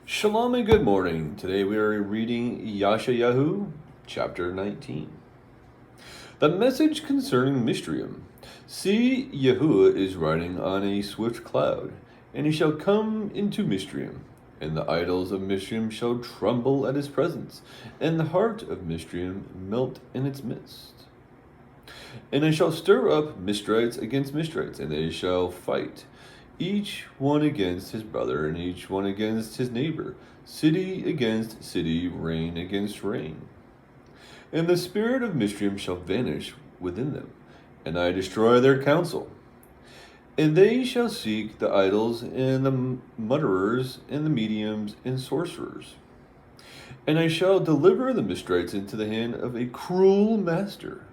Shalom and good morning. Today we are reading YashaYahu, chapter 19. The message concerning Mishriam. See, Yahu'ah is riding on a swift cloud, and he shall come into Mishriam, and the idols of Mishriam shall tremble at his presence, and the heart of Mishriam melt in its midst. And I shall stir up Mishrites against Mishrites, and they shall fight, each one against his brother, and each one against his neighbor, city against city, reign against reign. And the spirit of Mishriam shall vanish within them, and I destroy their counsel. And they shall seek the idols, and the mutterers, and the mediums, and sorcerers. And I shall deliver the Mishrites into the hand of a cruel master,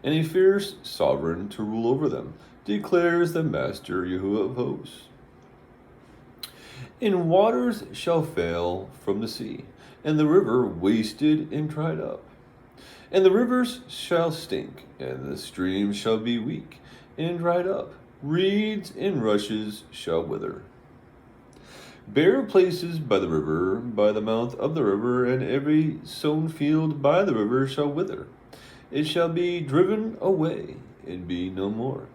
and a fierce sovereign to rule over them, declares the Master Yahu'ah of hosts. And waters shall fail from the sea, and the river wasted and dried up. And the rivers shall stink, and the streams shall be weak and dried up. Reeds and rushes shall wither. Bare places by the river, by the mouth of the river, and every sown field by the river shall wither. It shall be driven away and be no more.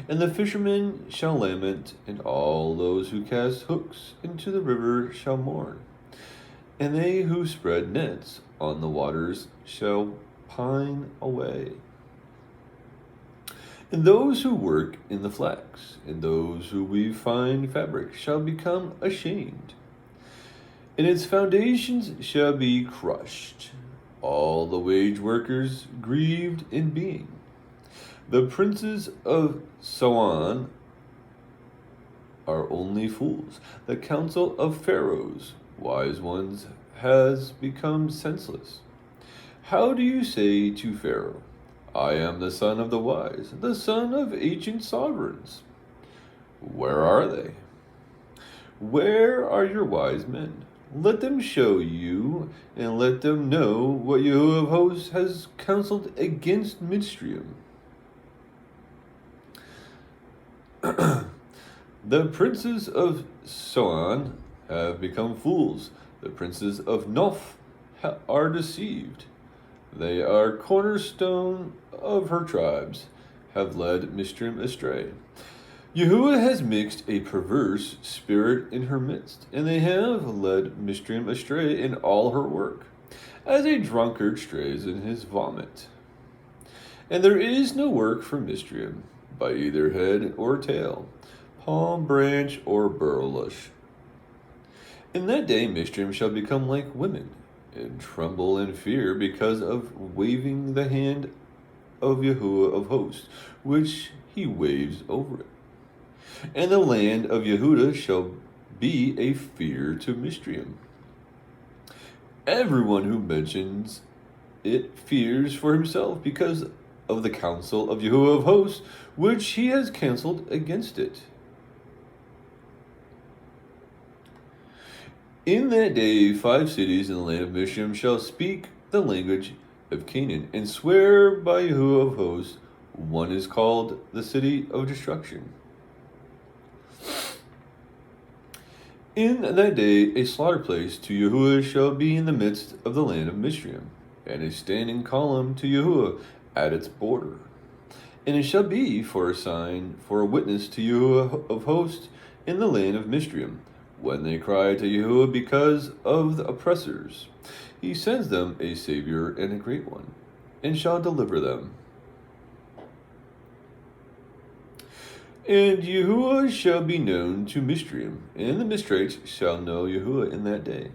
And the fishermen shall lament, and all those who cast hooks into the river shall mourn. And they who spread nets on the waters shall pine away. And those who work in the flax, and those who weave fine fabric shall become ashamed. And its foundations shall be crushed, all the wage workers grieved in being. The princes of Soan are only fools. The counsel of pharaohs, wise ones, has become senseless. How do you say to Pharaoh, I am the son of the wise, the son of ancient sovereigns? Where are they? Where are your wise men? Let them show you, and let them know what Yahu'ah of hosts has counseled against Mishriam. The princes of Soan have become fools. The princes of Noph are deceived. They are cornerstone of her tribes, have led Mishriam astray. Yahu'ah has mixed a perverse spirit in her midst, and they have led Mishriam astray in all her work, as a drunkard strays in his vomit. And there is no work for Mishriam, by either head or tail, palm branch or burlush. In that day Mishriam shall become like women, and tremble in fear because of waving the hand of Yahu'ah of hosts, which he waves over it. And the land of Yehudah shall be a fear to Mishriam. Everyone who mentions it fears for himself because of the counsel of Yahu'ah of hosts, which he has cancelled against it. In that day 5 cities in the land of Mishriam shall speak the language of Canaan, and swear by Yahu'ah of hosts. One is called the city of destruction. In that day a slaughter place to Yahu'ah shall be in the midst of the land of Mishriam, and a standing column to Yahu'ah at its border. And it shall be for a sign, for a witness to Yahu'ah of hosts in the land of Mishriam, when they cry to Yahu'ah because of the oppressors. He sends them a Savior and a great one, and shall deliver them. And Yahu'ah shall be known to Mishriam, and the Mishrites shall know Yahu'ah in that day,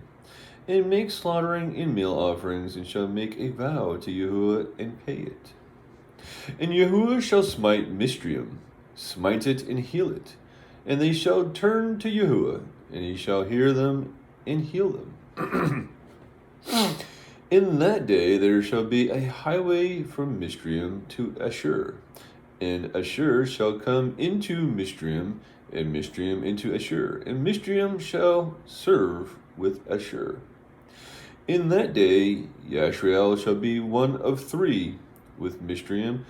and make slaughtering and meal offerings, and shall make a vow to Yahu'ah and pay it. And Yahu'ah shall smite Mishriam, smite it and heal it, and they shall turn to Yahu'ah, and he shall hear them and heal them. In that day there shall be a highway from Mishriam to Ashur, and Ashur shall come into Mishriam, and Mishriam into Ashur, and Mishriam shall serve with Ashur. In that day YashaYahu shall be one of 3 with Mishriam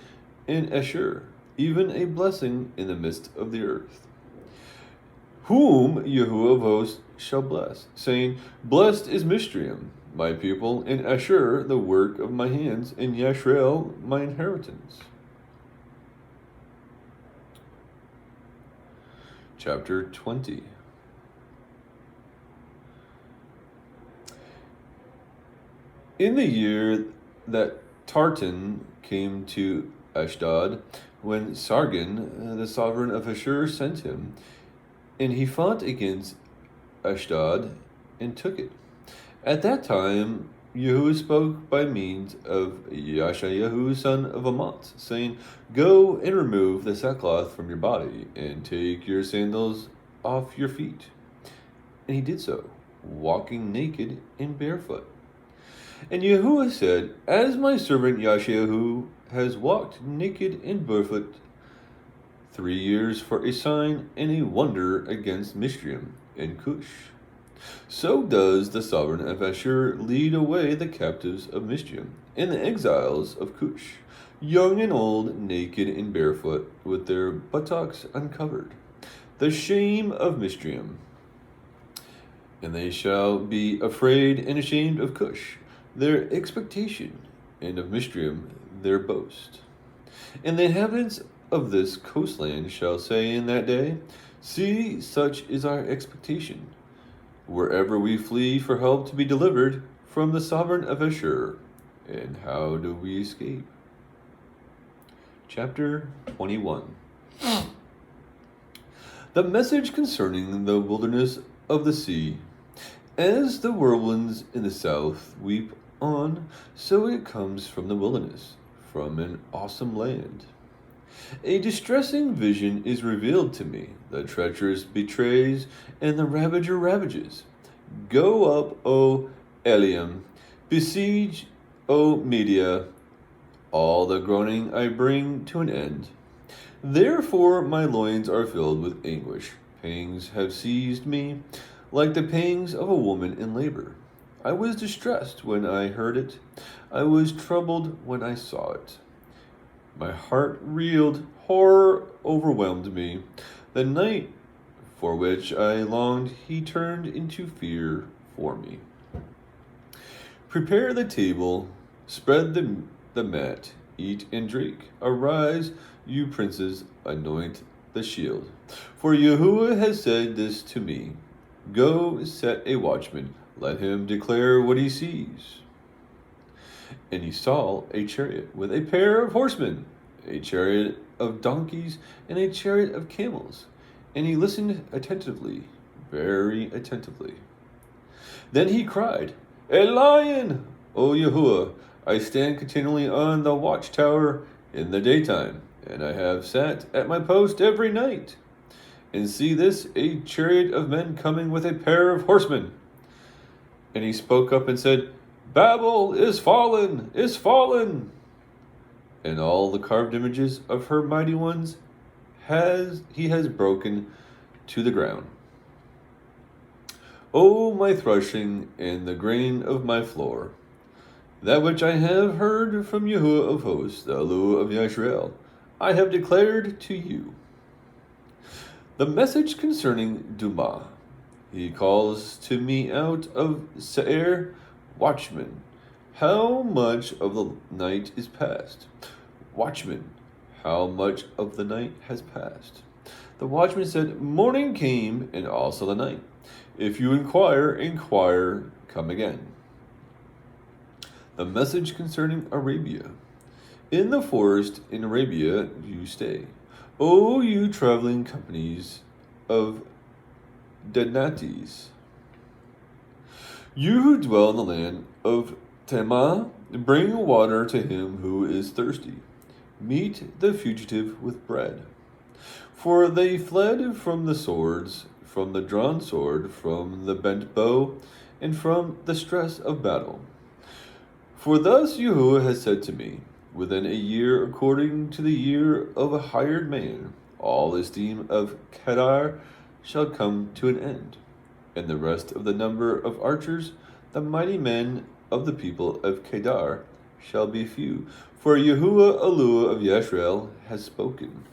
and Ashur, even a blessing in the midst of the earth. whom Yahu'ah of hosts shall bless, saying, Blessed is Mishraim, my people, and Ashur, the work of my hands, and Yashrael, my inheritance. Chapter 20. In the year that Tartan came to Ashdod, when Sargon, the sovereign of Ashur, sent him, and he fought against Ashdod and took it. At that time, Yahuwah spoke by means of YashaYahu, son of Amat, saying, Go and remove the sackcloth from your body, and take your sandals off your feet. And he did so, walking naked and barefoot. And Yahuwah said, As my servant YashaYahu has walked naked and barefoot 3 years for a sign and a wonder against Mishraim and Cush, so does the sovereign of Ashur lead away the captives of Mishraim and the exiles of Cush, young and old, naked and barefoot, with their buttocks uncovered, the shame of Mishraim. And they shall be afraid and ashamed of Cush, their expectation, and of Mishraim, their boast. And the inhabitants of this coastland shall say in that day, See, such is our expectation, wherever we flee for help to be delivered from the sovereign of Ashur. And how do we escape? Chapter 21. The message concerning the wilderness of the sea. As the whirlwinds in the south weep on, so it comes from the wilderness, from an awesome land. A distressing vision is revealed to me. The treacherous betrays, and the ravager ravages. Go up, O Eliam, besiege, O Media. All the groaning I bring to an end. Therefore my loins are filled with anguish. Pangs have seized me, like the pangs of a woman in labor. I was distressed when I heard it. I was troubled when I saw it. My heart reeled, horror overwhelmed me. The night for which I longed, he turned into fear for me. Prepare the table, spread the mat, eat and drink. Arise, you princes, anoint the shield. For Yahuwah has said this to me, Go set a watchman, let him declare what he sees. And he saw a chariot with a pair of horsemen, a chariot of donkeys, and a chariot of camels. And he listened attentively, very attentively. Then he cried, A lion, O Yahuwah! I stand continually on the watchtower in the daytime, and I have sat at my post every night. And see this, a chariot of men coming with a pair of horsemen. And he spoke up and said, Babel is fallen, is fallen. And all the carved images of her mighty ones he has broken to the ground. O my threshing and the grain of my floor, that which I have heard from Yahu'ah of hosts, the Eluah of Yashrael, I have declared to you. The message concerning Dumah. He calls to me out of Seir, Watchman, how much of the night is past? Watchman, how much of the night has passed? The watchman said, Morning came, and also the night. If you inquire, come again. The message concerning Arabia. In the forest in Arabia you stay, O you traveling companies of Denates. You who dwell in the land of Tema, bring water to him who is thirsty. Meet the fugitive with bread. For they fled from the swords, from the drawn sword, from the bent bow, and from the stress of battle. For thus Yahuwah has said to me, Within a year, according to the year of a hired man, all esteem of Kedar shall come to an end, and the rest of the number of archers, the mighty men of the people of Kedar, shall be few. For Yahuwah Eluah of Yashrael has spoken.